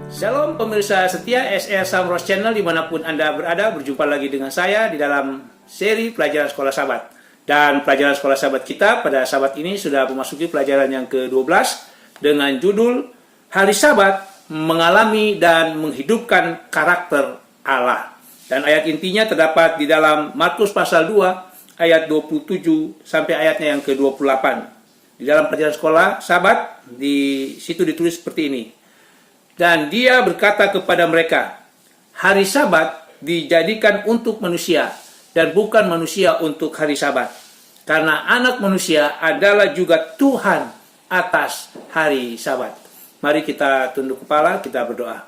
Shalom pemirsa setia SR Samros Channel dimanapun Anda berada, berjumpa lagi dengan saya di dalam seri pelajaran sekolah sahabat. Dan pelajaran sekolah sahabat kita pada sahabat ini sudah memasuki pelajaran yang ke-12 dengan judul Hari Sabat Mengalami dan Menghidupkan Karakter Allah. Dan ayat intinya terdapat di dalam Markus pasal 2 ayat 27 sampai ayatnya yang ke-28. Di dalam pelajaran sekolah sahabat di situ ditulis seperti ini. Dan dia berkata kepada mereka, hari Sabat dijadikan untuk manusia dan bukan manusia untuk hari Sabat. Karena anak manusia adalah juga Tuhan atas hari Sabat. Mari kita tunduk kepala, kita berdoa.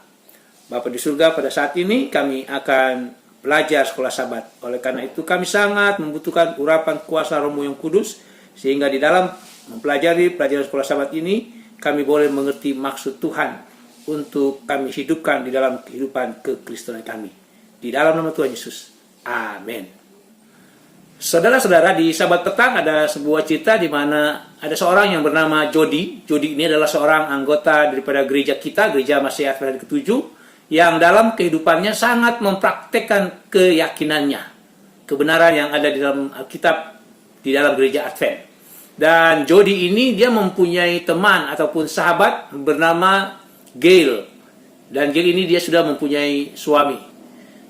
Bapa di surga, pada saat ini kami akan belajar sekolah Sabat. Oleh karena itu kami sangat membutuhkan urapan kuasa Roh-Mu yang kudus, sehingga di dalam mempelajari pelajaran sekolah Sabat ini kami boleh mengerti maksud Tuhan untuk kami hidupkan di dalam kehidupan kekristenan kami. Di dalam nama Tuhan Yesus. Amin. Saudara-saudara, di Sabat petang ada sebuah cerita di mana ada seorang yang bernama Jody. Jody ini adalah seorang anggota daripada gereja kita, Gereja Masih Advent ke-7, yang dalam kehidupannya sangat mempraktekkan keyakinannya, kebenaran yang ada di dalam Alkitab, di dalam gereja Advent. Dan Jody ini dia mempunyai teman ataupun sahabat bernama Gail. Dan Gail ini dia sudah mempunyai suami.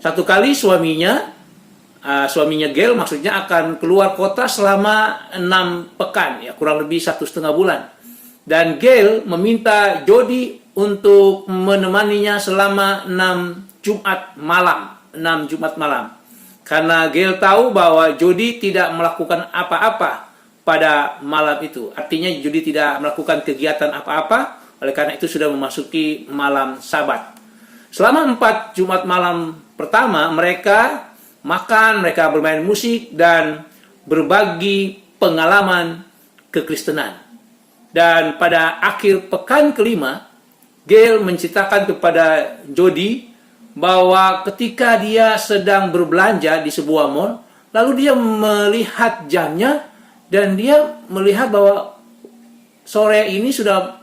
Satu kali suaminya Gail maksudnya akan keluar kota selama 6 pekan, ya kurang lebih 1,5 bulan. Dan Gail meminta Jody untuk menemaninya selama 6 Jumat malam. Karena Gail tahu bahwa Jody tidak melakukan apa-apa pada malam itu. Artinya Jody tidak melakukan kegiatan apa-apa. Oleh karena itu sudah memasuki malam Sabat. Selama 4 Jumat malam pertama mereka makan, mereka bermain musik dan berbagi pengalaman kekristenan. Dan pada akhir pekan kelima, Gail menceritakan kepada Jody bahwa ketika dia sedang berbelanja di sebuah mall, lalu dia melihat jamnya dan dia melihat bahwa sore ini sudah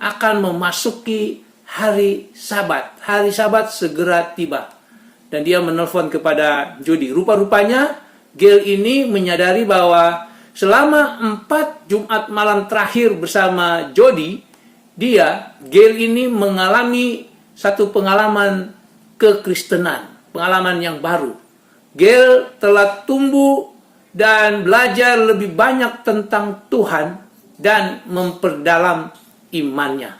akan memasuki hari Sabat. Hari Sabat segera tiba. Dan dia menelpon kepada Jody. Rupa-rupanya Gail ini menyadari bahwa selama 4 Jumat malam terakhir bersama Jody, Gail ini mengalami satu pengalaman kekristenan, pengalaman yang baru. Gail telah tumbuh dan belajar lebih banyak tentang Tuhan dan memperdalam imannya.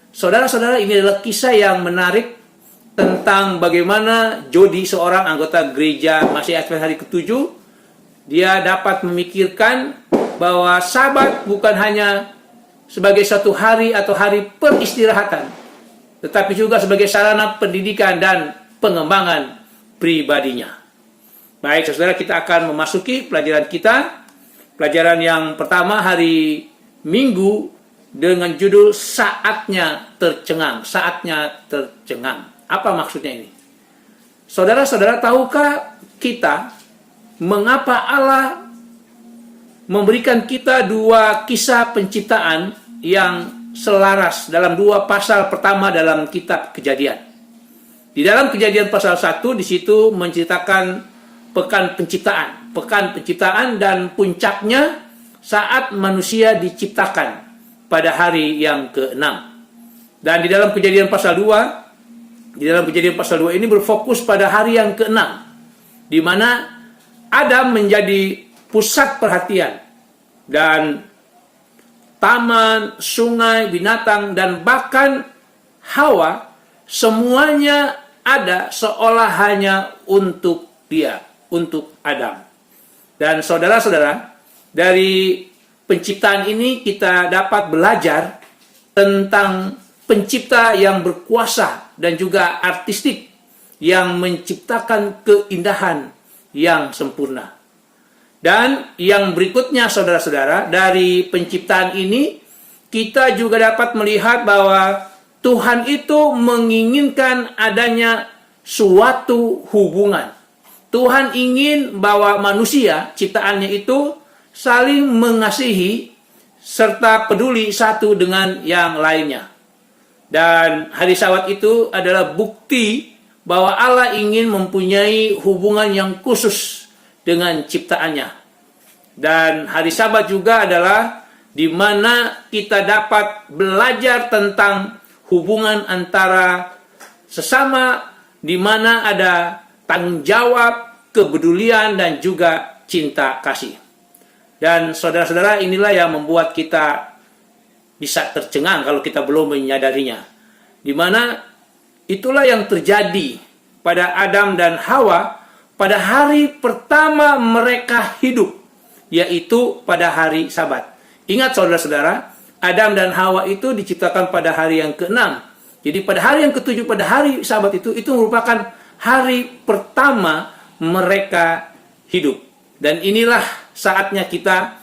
Saudara-saudara, ini adalah kisah yang menarik tentang bagaimana Jody, seorang anggota gereja Masih Advent hari ke-7, dia dapat memikirkan bahwa Sabat bukan hanya sebagai satu hari atau hari peristirahatan, tetapi juga sebagai sarana pendidikan dan pengembangan pribadinya. Baik, saudara, kita akan memasuki pelajaran kita. Pelajaran yang pertama hari Minggu dengan judul Saatnya Tercengang. Saatnya tercengang. Apa maksudnya ini? Saudara-saudara, tahukah kita mengapa Allah memberikan kita dua kisah penciptaan yang selaras dalam dua pasal pertama dalam kitab Kejadian? Di dalam Kejadian pasal 1 di situ menceritakan pekan penciptaan dan puncaknya saat manusia diciptakan pada hari yang ke-6. Dan di dalam Kejadian pasal 2, ini berfokus pada hari yang ke-6, di mana Adam menjadi pusat perhatian dan taman, sungai, binatang dan bahkan Hawa semuanya ada seolah hanya untuk dia, untuk Adam. Dan saudara-saudara, dari penciptaan ini kita dapat belajar tentang pencipta yang berkuasa dan juga artistik yang menciptakan keindahan yang sempurna. Dan yang berikutnya, saudara-saudara, dari penciptaan ini kita juga dapat melihat bahwa Tuhan itu menginginkan adanya suatu hubungan. Tuhan ingin bahwa manusia, ciptaannya itu saling mengasihi serta peduli satu dengan yang lainnya. Dan hari Sabat itu adalah bukti bahwa Allah ingin mempunyai hubungan yang khusus dengan ciptaannya. Dan hari Sabat juga adalah di mana kita dapat belajar tentang hubungan antara sesama, di mana ada tanggung jawab, kepedulian, dan juga cinta kasih. Dan saudara-saudara, inilah yang membuat kita bisa tercengang kalau kita belum menyadarinya. Di mana itulah yang terjadi pada Adam dan Hawa pada hari pertama mereka hidup, yaitu pada hari Sabat. Ingat saudara-saudara, Adam dan Hawa itu diciptakan pada hari yang ke-6. Jadi pada hari yang ke-7, pada hari Sabat itu merupakan hari pertama mereka hidup. Dan inilah saatnya kita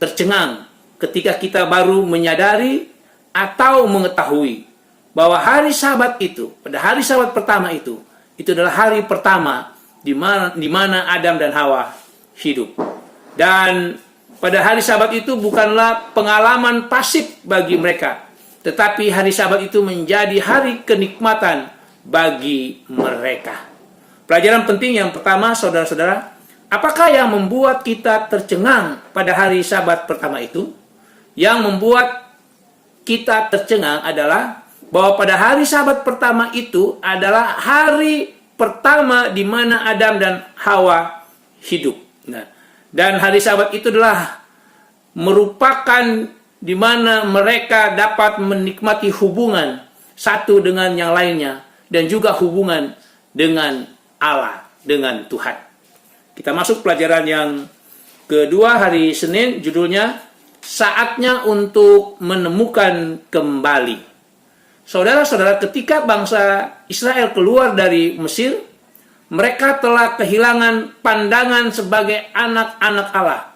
tercengang ketika kita baru menyadari atau mengetahui bahwa hari Sabat itu, pada hari Sabat pertama itu adalah hari pertama di mana Adam dan Hawa hidup. Dan pada hari Sabat itu bukanlah pengalaman pasif bagi mereka, tetapi hari Sabat itu menjadi hari kenikmatan bagi mereka. Pelajaran penting yang pertama, saudara-saudara, apakah yang membuat kita tercengang pada hari Sabat pertama itu? Yang membuat kita tercengang adalah bahwa pada hari Sabat pertama itu adalah hari pertama di mana Adam dan Hawa hidup. Nah, dan hari Sabat itu adalah merupakan di mana mereka dapat menikmati hubungan satu dengan yang lainnya dan juga hubungan dengan Allah, dengan Tuhan. Kita masuk pelajaran yang kedua hari Senin, judulnya saatnya untuk menemukan kembali. Saudara-saudara, ketika bangsa Israel keluar dari Mesir, mereka telah kehilangan pandangan sebagai anak-anak Allah.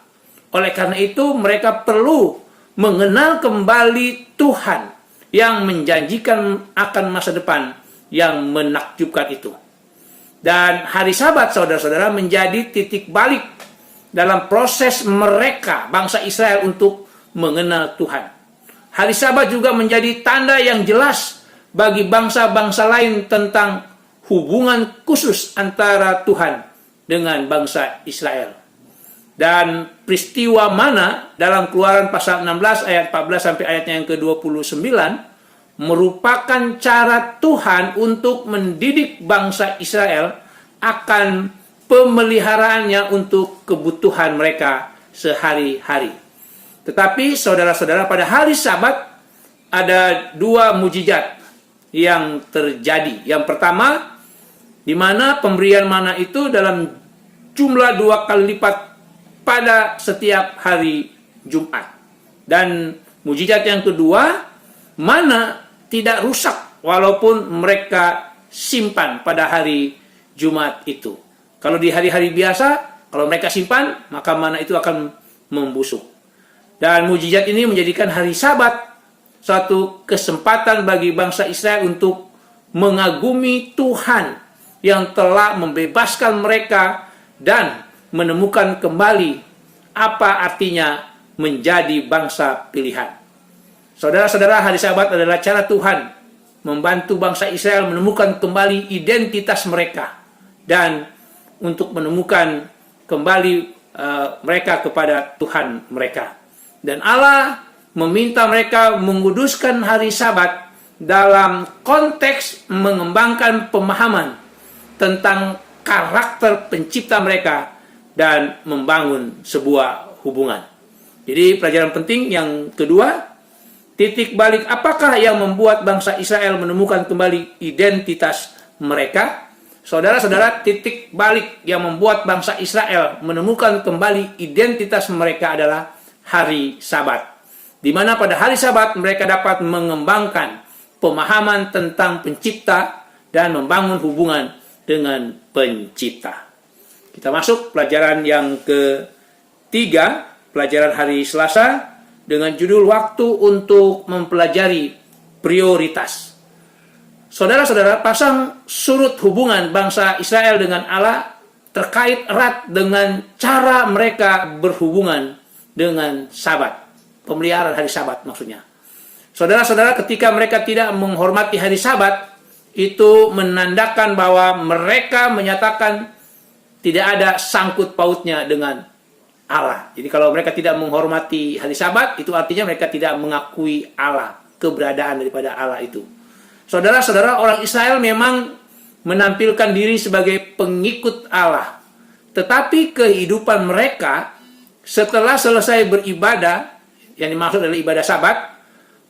Oleh karena itu, mereka perlu mengenal kembali Tuhan yang menjanjikan akan masa depan yang menakjubkan itu. Dan hari Sabat, saudara-saudara, menjadi titik balik dalam proses mereka, bangsa Israel, untuk mengenal Tuhan. Hari Sabat juga menjadi tanda yang jelas bagi bangsa-bangsa lain tentang hubungan khusus antara Tuhan dengan bangsa Israel. Dan peristiwa mana dalam Keluaran pasal 16 ayat 14 sampai ayatnya yang ke-29 merupakan cara Tuhan untuk mendidik bangsa Israel akan pemeliharaannya untuk kebutuhan mereka sehari-hari. Tetapi saudara-saudara, pada hari Sabat ada dua mujizat yang terjadi. Yang pertama, di mana pemberian mana itu dalam jumlah 2 kali lipat pada setiap hari Jumat. Dan mujizat yang kedua, mana tidak rusak walaupun mereka simpan pada hari Jumat itu. Kalau di hari-hari biasa, kalau mereka simpan, maka mana itu akan membusuk. Dan mujizat ini menjadikan hari Sabat suatu kesempatan bagi bangsa Israel untuk mengagumi Tuhan yang telah membebaskan mereka dan menemukan kembali apa artinya menjadi bangsa pilihan. Saudara-saudara, hari Sabat adalah cara Tuhan membantu bangsa Israel menemukan kembali identitas mereka dan untuk menemukan kembali mereka kepada Tuhan mereka. Dan Allah meminta mereka menguduskan hari Sabat dalam konteks mengembangkan pemahaman tentang karakter pencipta mereka dan membangun sebuah hubungan. Jadi pelajaran penting yang kedua, titik balik apakah yang membuat bangsa Israel menemukan kembali identitas mereka? Saudara-saudara, titik balik yang membuat bangsa Israel menemukan kembali identitas mereka adalah hari Sabat, di mana pada hari Sabat mereka dapat mengembangkan pemahaman tentang pencipta dan membangun hubungan dengan pencipta. Kita masuk pelajaran yang ketiga, pelajaran hari Selasa, dengan judul waktu untuk mempelajari prioritas. Saudara-saudara, pasang surut hubungan bangsa Israel dengan Allah terkait erat dengan cara mereka berhubungan dengan Sabat, pemeliharaan hari Sabat maksudnya. Saudara-saudara, ketika mereka tidak menghormati hari Sabat, itu menandakan bahwa mereka menyatakan tidak ada sangkut pautnya dengan Allah. Jadi kalau mereka tidak menghormati hari Sabat, itu artinya mereka tidak mengakui Allah, keberadaan daripada Allah itu. Saudara-saudara, orang Israel memang menampilkan diri sebagai pengikut Allah. Tetapi kehidupan mereka setelah selesai beribadah, yang dimaksud adalah ibadah Sabat,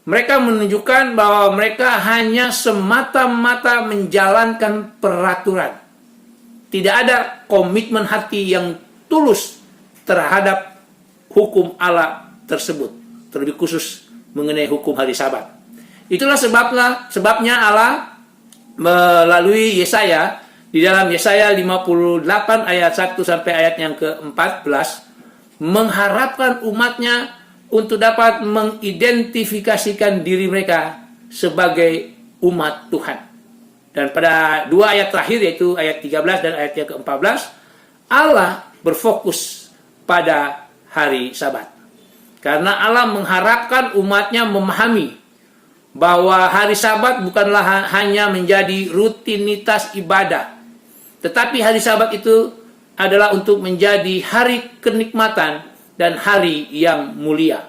mereka menunjukkan bahwa mereka hanya semata-mata menjalankan peraturan. Tidak ada komitmen hati yang tulus terhadap hukum Allah tersebut. Terlebih khusus mengenai hukum hari Sabat. Itulah sebabnya Allah melalui Yesaya, di dalam Yesaya 58 ayat 1 sampai ayat yang ke-14, mengharapkan umatnya untuk dapat mengidentifikasikan diri mereka sebagai umat Tuhan. Dan pada dua ayat terakhir, yaitu ayat 13 dan ayat yang ke-14, Allah berfokus pada hari Sabat. Karena Allah mengharapkan umatnya memahami bahwa hari Sabat bukanlah hanya menjadi rutinitas ibadah, tetapi hari Sabat itu adalah untuk menjadi hari kenikmatan dan hari yang mulia.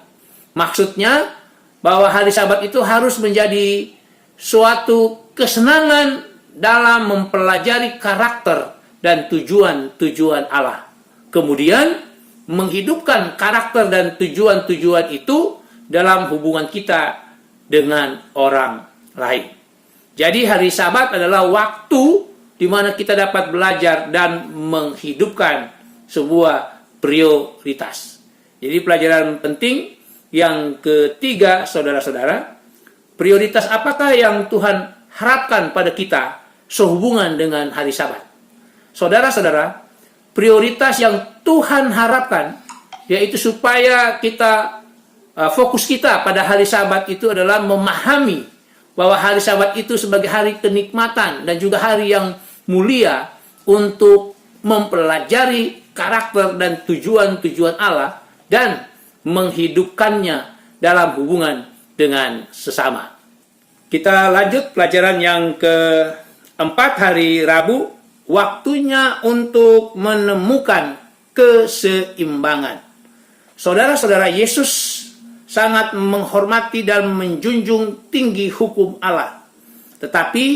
Maksudnya bahwa hari Sabat itu harus menjadi suatu kesenangan dalam mempelajari karakter dan tujuan-tujuan Allah. Kemudian menghidupkan karakter dan tujuan-tujuan itu dalam hubungan kita dengan orang lain. Jadi hari Sabat adalah waktu di mana kita dapat belajar dan menghidupkan sebuah prioritas. Jadi pelajaran penting yang ketiga, saudara-saudara, prioritas apakah yang Tuhan harapkan pada kita sehubungan dengan hari Sabat? Saudara-saudara, prioritas yang Tuhan harapkan yaitu supaya kita fokus kita pada hari Sabat itu adalah memahami bahwa hari Sabat itu sebagai hari kenikmatan dan juga hari yang mulia untuk mempelajari karakter dan tujuan-tujuan Allah dan menghidupkannya dalam hubungan dengan sesama. Kita lanjut pelajaran yang keempat, hari Rabu, waktunya untuk menemukan keseimbangan. Saudara-saudara, Yesus sangat menghormati dan menjunjung tinggi hukum Allah. Tetapi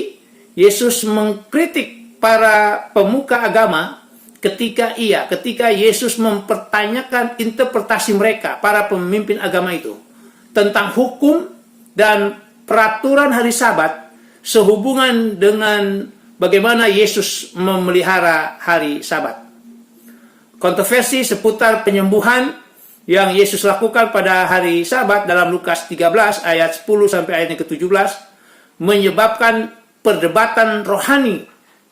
Yesus mengkritik para pemuka agama ketika Yesus mempertanyakan interpretasi mereka, para pemimpin agama itu, tentang hukum dan peraturan hari Sabat sehubungan dengan bagaimana Yesus memelihara hari Sabat. Kontroversi seputar penyembuhan yang Yesus lakukan pada hari Sabat dalam Lukas 13 ayat 10 sampai ayat yang ke-17 menyebabkan perdebatan rohani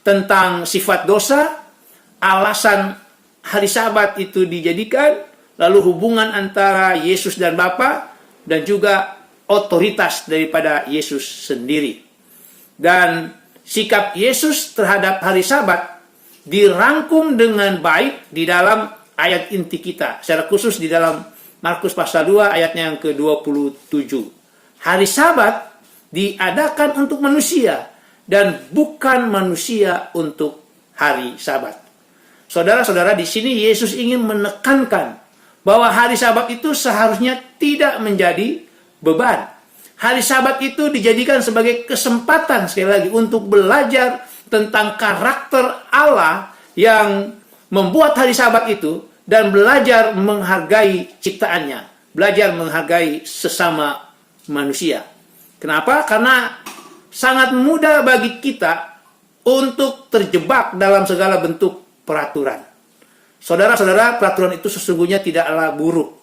tentang sifat dosa, alasan hari Sabat itu dijadikan, lalu hubungan antara Yesus dan Bapa, dan juga otoritas daripada Yesus sendiri. Dan sikap Yesus terhadap hari Sabat dirangkum dengan baik di dalam ayat inti kita, secara khusus di dalam Markus pasal 2 ayatnya yang ke-27. Hari Sabat diadakan untuk manusia dan bukan manusia untuk hari Sabat. Saudara-saudara, di sini Yesus ingin menekankan bahwa hari Sabat itu seharusnya tidak menjadi beban. Hari Sabat itu dijadikan sebagai kesempatan, sekali lagi, untuk belajar tentang karakter Allah yang membuat hari Sabat itu dan belajar menghargai ciptaannya, belajar menghargai sesama manusia. Kenapa? Karena sangat mudah bagi kita untuk terjebak dalam segala bentuk peraturan. Saudara-saudara, peraturan itu sesungguhnya tidaklah buruk.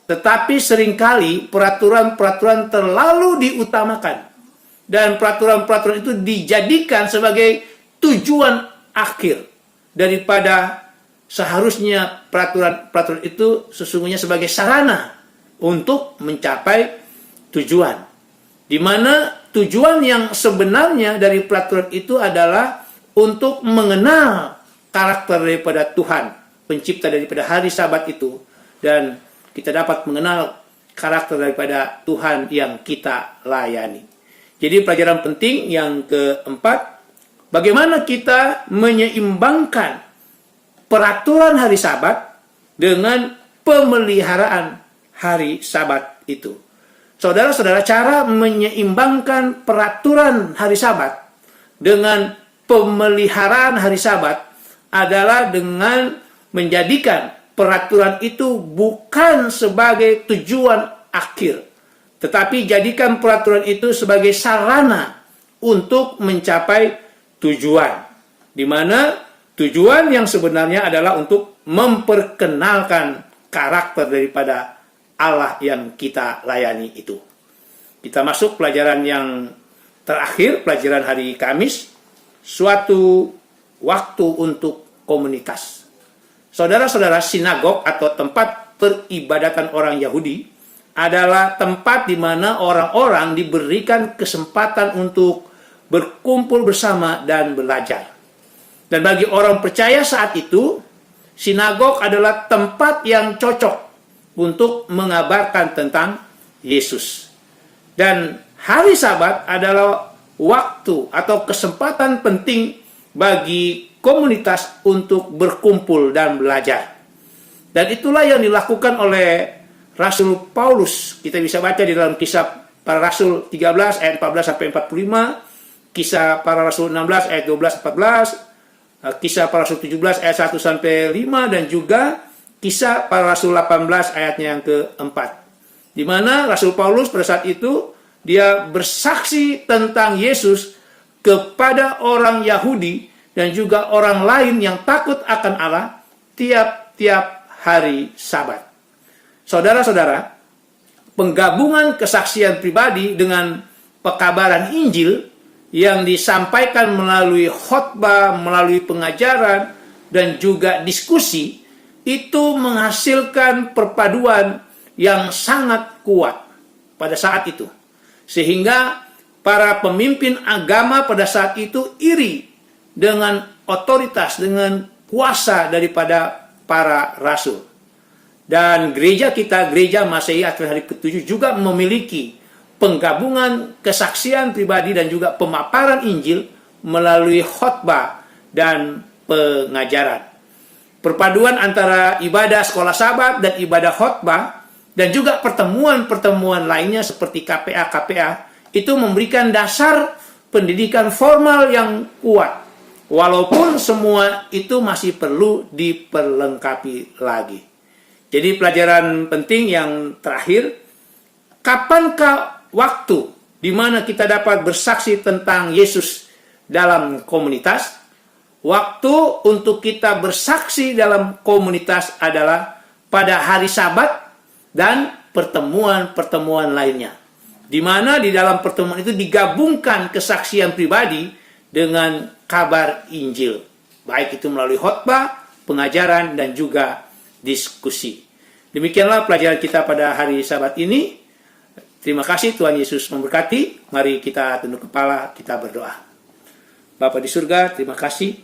Tetapi seringkali peraturan-peraturan terlalu diutamakan. Dan peraturan-peraturan itu dijadikan sebagai tujuan akhir daripada seharusnya peraturan-peraturan itu sesungguhnya sebagai sarana untuk mencapai tujuan. Di mana tujuan yang sebenarnya dari peraturan itu adalah untuk mengenal karakter daripada Tuhan, pencipta daripada hari Sabat itu, dan kita dapat mengenal karakter daripada Tuhan yang kita layani. Jadi pelajaran penting yang keempat, bagaimana kita menyeimbangkan peraturan hari Sabat dengan pemeliharaan hari Sabat itu. Saudara-saudara, cara menyeimbangkan peraturan hari Sabat dengan pemeliharaan hari Sabat adalah dengan menjadikan peraturan itu bukan sebagai tujuan akhir, tetapi jadikan peraturan itu sebagai sarana untuk mencapai tujuan, di mana tujuan yang sebenarnya adalah untuk memperkenalkan karakter daripada Allah yang kita layani itu. Kita masuk pelajaran yang terakhir, pelajaran hari Kamis, suatu waktu untuk komunitas. Saudara-saudara, sinagog atau tempat peribadatan orang Yahudi adalah tempat di mana orang-orang diberikan kesempatan untuk berkumpul bersama dan belajar. Dan bagi orang percaya saat itu, sinagog adalah tempat yang cocok untuk mengabarkan tentang Yesus. Dan hari Sabat adalah waktu atau kesempatan penting bagi komunitas untuk berkumpul dan belajar. Dan itulah yang dilakukan oleh Rasul Paulus. Kita bisa baca di dalam Kisah Para Rasul 13 ayat 14 sampai 45, Kisah Para Rasul 16 ayat 12 14, Kisah Para Rasul 17 ayat 1 sampai 5, dan juga Kisah Para Rasul 18 ayatnya yang keempat. Di mana Rasul Paulus pada saat itu dia bersaksi tentang Yesus kepada orang Yahudi dan juga orang lain yang takut akan Allah tiap-tiap hari Sabat. Saudara-saudara, penggabungan kesaksian pribadi dengan pekabaran Injil yang disampaikan melalui khotbah, melalui pengajaran, dan juga diskusi, itu menghasilkan perpaduan yang sangat kuat pada saat itu. Sehingga para pemimpin agama pada saat itu iri dengan otoritas, dengan kuasa daripada para rasul. Dan gereja kita, gereja Masehi Advent Hari ke-7 juga memiliki penggabungan kesaksian pribadi dan juga pemaparan Injil melalui khotbah dan pengajaran. Perpaduan antara ibadah sekolah Sabat dan ibadah khotbah dan juga pertemuan-pertemuan lainnya seperti KPA itu memberikan dasar pendidikan formal yang kuat. Walaupun semua itu masih perlu diperlengkapi lagi. Jadi pelajaran penting yang terakhir, kapankah waktu di mana kita dapat bersaksi tentang Yesus dalam komunitas? Waktu untuk kita bersaksi dalam komunitas adalah pada hari Sabat dan pertemuan-pertemuan lainnya. Di mana di dalam pertemuan itu digabungkan kesaksian pribadi dengan kabar Injil. Baik itu melalui khotbah, pengajaran, dan juga diskusi. Demikianlah pelajaran kita pada hari Sabat ini. Terima kasih, Tuhan Yesus memberkati. Mari kita tunduk kepala, kita berdoa. Bapa di surga, terima kasih.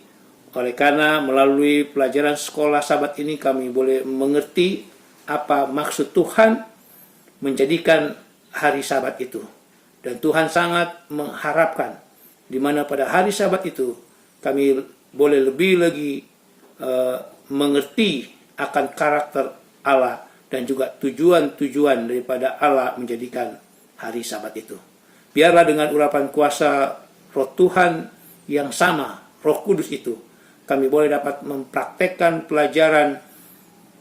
Oleh karena melalui pelajaran sekolah Sabat ini kami boleh mengerti apa maksud Tuhan menjadikan hari Sabat itu. Dan Tuhan sangat mengharapkan di mana pada hari Sabat itu kami boleh lebih lagi mengerti akan karakter Allah dan juga tujuan-tujuan daripada Allah menjadikan hari Sabat itu. Biarlah dengan urapan kuasa Roh Tuhan yang sama, Roh Kudus itu, kami boleh dapat mempraktekkan pelajaran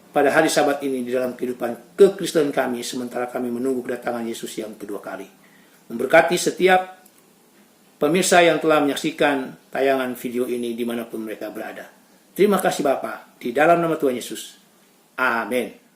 pada hari Sabat ini di dalam kehidupan kekristenan kami sementara kami menunggu kedatangan Yesus yang kedua kali. Memberkati setiap pemirsa yang telah menyaksikan tayangan video ini dimanapun mereka berada. Terima kasih Bapa, di dalam nama Tuhan Yesus. Amin.